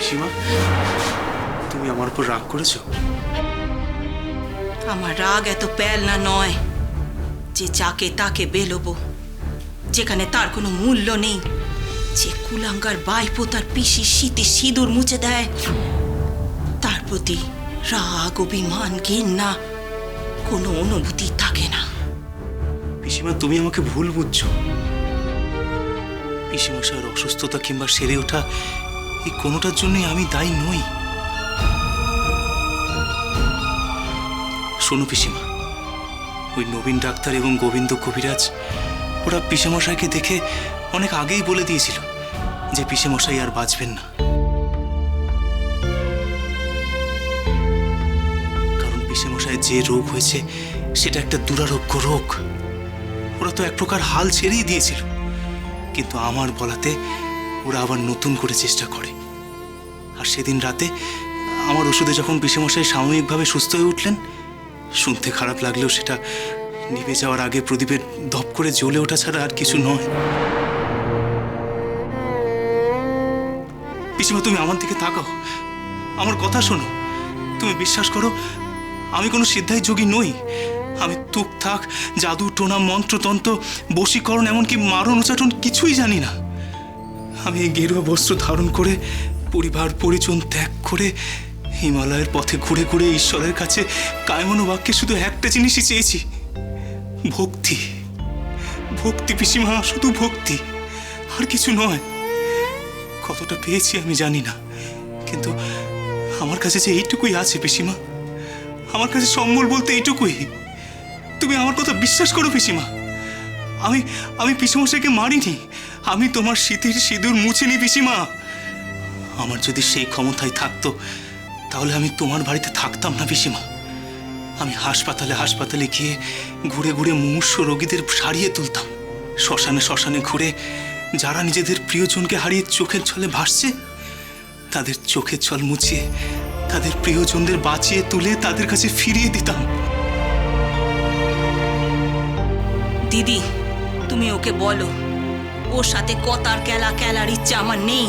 পিসিমা, তুমি আমার উপর রাগ করেছো? আমার রাগ এত প্যালনা নয় যে যাকে তাকে বেলবো, যেখানে তার কোনো মূল্য নেই। যে কুলাঙ্গার বাইপো তার পিসির শীতে সিঁদুর মুছে দেয়, তার প্রতি রাগ, অভিমান, ঘৃণা কোনো অনুভূতি থাকে না। পিসিমা, তুমি আমাকে ভুল বুঝছো। পিসিমশাইয়ের অসুস্থতা কিংবা সেরে ওঠা এই কোনোটার জন্যই আমি দায়ী নই। শোনো পিসিমা, ওই নবীন ডাক্তার এবং গোবিন্দ কবিরাজ ওরা পিসেমশাইকে দেখে অনেক আগেই বলে দিয়েছিল যে পিসেমশাই আর বাঁচবেন না। কারণ পিসেমশাইয়ের যে রোগ হয়েছে সেটা একটা দুরারোগ্য রোগ। ওরা তো এক প্রকার হাল ছেড়েই দিয়েছিল, কিন্তু আমার বলাতে ওরা আবার নতুন করে চেষ্টা করে। আর সেদিন রাতে আমার ওষুধে যখন পিসেমশাই সাময়িকভাবে সুস্থ হয়ে উঠলেন, শুনতে খারাপ লাগলেও সেটা নিভে যাওয়ার আগে প্রদীপের ধপ করে জ্বলে ওঠা ছাড়া আর কিছু নয়। পিসিমা, তুমি আমার দিকে তাকাও, আমার কথা শোনো। তুমি বিশ্বাস করো, আমি কোনো সিদ্ধাই যোগী নই। আমি তুকথাক, জাদু, টোনা, মন্ত্রতন্ত্র, বশীকরণ, এমনকি মারণ উচ্চাটন কিছুই জানি না। আমি এই গেরুয়া বস্ত্র ধারণ করে, পরিবার পরিজন ত্যাগ করে হিমালয়ের পথে ঘুরে ঘুরে ঈশ্বরের কাছে কায়মনোবাক্যে শুধু একটা জিনিসই চেয়েছি, ভক্তি। ভক্তি পিসিমা, শুধু ভক্তি, আর কিছু নয়। কতটা পেয়েছি আমি জানি না, কিন্তু আমার কাছে যে এইটুকুই আছে পিসিমা, আমার কাছে সম্বল বলতে এইটুকুই। তুমি আমার কথা বিশ্বাস করো পিসিমা। আমি পিসেমশাইকে মারিনি, আমি তোমার শীতের সিঁদুর মুছিনি পিসিমা। আমার যদি সেই ক্ষমতায় থাকতো তাহলে আমি তোমার বাড়িতে থাকতাম না পিসিমা। আমি হাসপাতালে হাসপাতালে গিয়ে ঘুরে ঘুরে মুমূর্ষু রোগীদের সারিয়ে তুলতাম। শ্মশানে শ্মশানে ঘুরে যারা নিজেদের প্রিয়জনকে হারিয়ে চোখের জলে ভাসছে, তাদের চোখের জল মুছিয়ে তাদের প্রিয়জনদের বাঁচিয়ে তুলে তাদের কাছে ফিরিয়ে দিতাম। দিদি, তুমি ওকে বলো ওর সাথে কথার খেলার ইচ্ছা আমার নেই।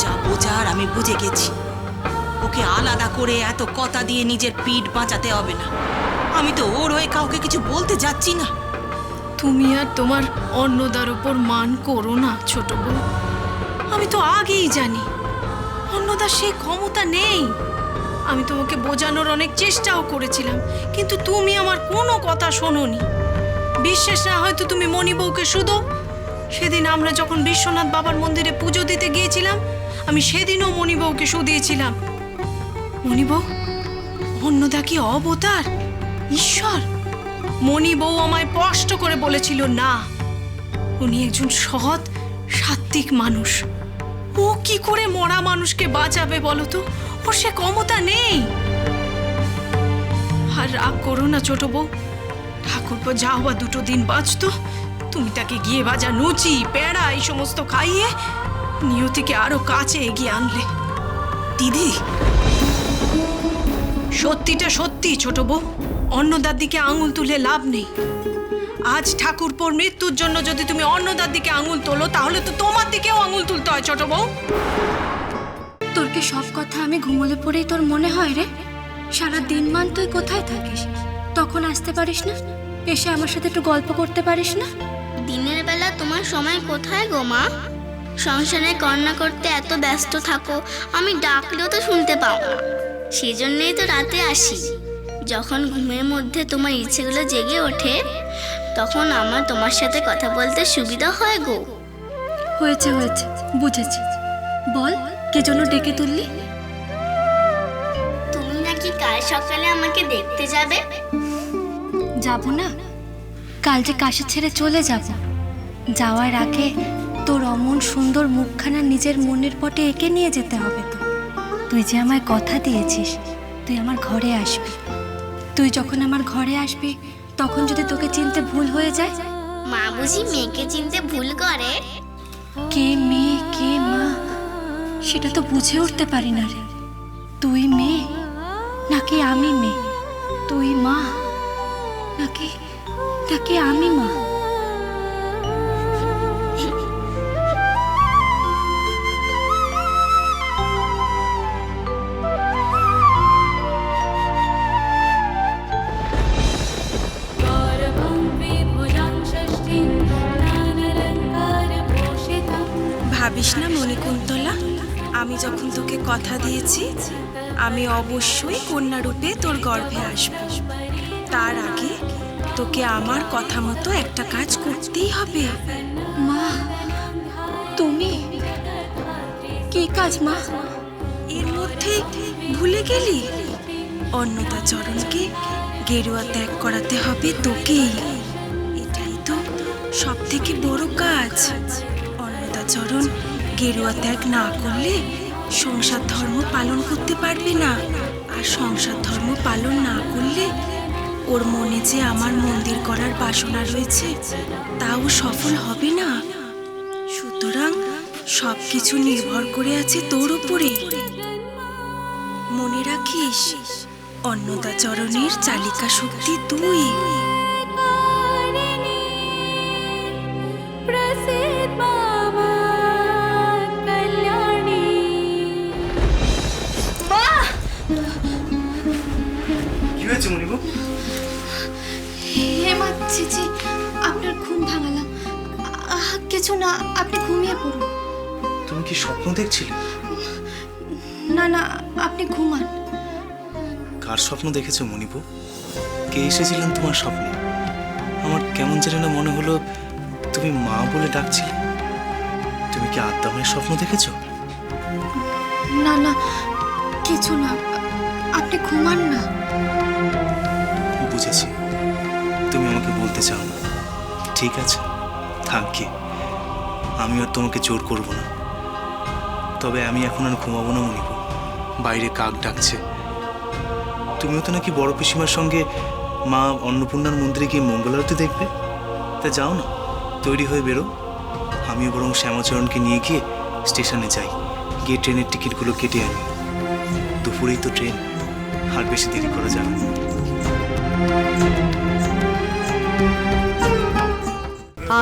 যা বোঝার আমি বুঝে গেছি। ওকে আলাদা করে এত কথা দিয়ে নিজের পিঠ বাঁচাতে হবে না। আমি তো ওর হয়ে কাউকে কিছু বলতে যাচ্ছি না। তুমি আর তোমার অন্নদার উপর মান করো না ছোট বউ। আমি তো আগেই জানি অন্নদার সেই ক্ষমতা নেই। আমি তোমাকে বোঝানোর অনেক চেষ্টাও করেছিলাম, কিন্তু তুমি আমার কোনো কথা শোনোনি। বিশ্বাস না হয়তো তুমি মণি বউকে শুধো। সেদিন আমরা যখন বিশ্বনাথ বাবার মন্দিরে পুজো দিতে গিয়েছিলাম, আমি সেদিনও মণি বউকে শুধিয়েছিলাম। মণি বউ, অন্নদা কি অবতার, ঈশ্বর? মণি বউ আমায় স্পষ্ট করে বলেছিল, না, উনি একজন সৎ সাত্ত্বিক মানুষ। ও কি করে মরা মানুষকে বাঁচাবে বলো তো? ওর সে ক্ষমতা নেই। আর রাগ করো না ছোট বউ। ঠাকুরপো যাও বা দুটো দিন বাঁচতো, তুমি তাকে গিয়ে ভাজা লুচি, পেড়া এই সমস্ত খাইয়ে নিয়তিকে আরো কাছে এগিয়ে আনলে। দিদি, সত্যিটা সত্যি ছোট বউ। অন্নদার দিকে আঙুল তুলে লাভ নেই। আজ ঠাকুরপোর মৃত্যুর জন্য যদি তুমি অন্নদার দিকে আঙুল তোলো, তাহলে তো তোমার দিকেও আঙুল তুলতে হয় ছোট বউ। তোর কি সব কথা আমি ঘুমোলে পড়েই তোর মনে হয় রে? সারা দিন মান তুই কোথায় থাকিস? তখন আসতে পারিস না? এসে আমার সাথে একটু গল্প করতে পারিস না? দিনের বেলা তোমার সময় কোথায় গো মা? সংসারে কন্যা করতে এত ব্যস্ত থাকো, আমি ডাকলেও তো শুনতে পাও না। সেজন্যই তো রাতে আসি। যখন ঘুমের মধ্যে তোমার ইচ্ছেগুলো জেগে ওঠে, তখন আমার তোমার সাথে কথা বলতে সুবিধা হয় গো। হয়েছে হয়েছে, বুঝেছি। বল, কে জন্য ডেকে তুললি? তুমি নাকি কাল সকালে আমাকে দেখতে যাবে? যাব না? কাল যে কাশি ছেড়ে চলে যাব। যাওয়ার আগে তোর অমন সুন্দর মুখখানা নিজের মনের পটে এঁকে নিয়ে যেতে হবে তো। তুই যে আমায় কথা দিয়েছিস তুই আমার ঘরে আসবি। তুই যখন আমার ঘরে আসবি, তখন যদি তোকে চিনতে ভুল হয়ে যায়? মা বুঝি মেয়েকে চিনতে ভুল করে? কে মেয়ে কে মা সেটা তো বুঝে উঠতে পারি না রে। তুই মেয়ে নাকি আমি মেয়ে? তুই মা নাকি নাকি আমি মা? আমি যখন তোকে কথা দিয়েছি আমি অবশ্যই কন্যা রূপে তোর গর্ভে আসব, তার আগে তোকে আমার কথা মতো একটা কাজ করতেই হবে। মা, তুমি কি কাজ মা? এর মধ্যে ভুলে গেলি, অন্নদাচরণকে গেরুয়া ত্যাগ করাতে হবে তোকেই। এটাই তো সব থেকে বড় কাজ। অন্নদাচরণ গেরুয়া ত্যাগ না করলে সংসার ধর্ম পালন করতে পারবে না, আর সংসার ধর্ম পালন না করলে ওর মনে যে আমার মন্দির করার বাসনা রয়েছে তাও সফল হবে না। সুতরাং সবকিছু নির্ভর করে আছে তোর উপরে। মনে রাখিস, অন্নদাচরণের চালিকা শক্তি তুই। কি হয়েছে মনিব? হে মা, ছি, আপনার ঘুম ভাঙালাম। কিছু না, আপনি ঘুমিয়ে পড়ুন। তুমি কি স্বপ্ন দেখছিলে? না, আপনি ঘুমান। কার স্বপ্ন দেখেছো মনিব? কে এসেছিলেন তোমার স্বপ্নে? আমার কেমন জানি না মনে হলো তুমি মা বলে ডাকছিলে। তুমি কি আদ্দামের স্বপ্ন দেখেছো? না, কিছু না, আপনি ঘুমান না। বুঝেছি, তুমি আমাকে বলতে চাও না। ঠিক আছে, থাকি। আমি আর তোমাকে জোর করব না। তবে আমি এখন আর ঘুমাবো না মনিব। বাইরে কাক ডাকছে। তুমিও তো নাকি বড় পিসিমার সঙ্গে মা অন্নপূর্ণার মন্দিরে গিয়ে মঙ্গল আরতি দেখবে। তা যাও না, তৈরি হয়ে বেরো। আমিও বরং শ্যামাচরণকে নিয়ে গিয়ে স্টেশনে যাই, গিয়ে ট্রেনের টিকিটগুলো কেটে আনি। দুপুরেই তো ট্রেন, আর বেশি দেরি করা যাবে না।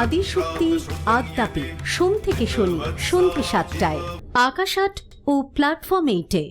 আদিশক্তি আদ্যাপি সোম থেকে শনি সন্ধ্যে ৭টায় আকাশ আট ও প্ল্যাটফর্ম 8-এ।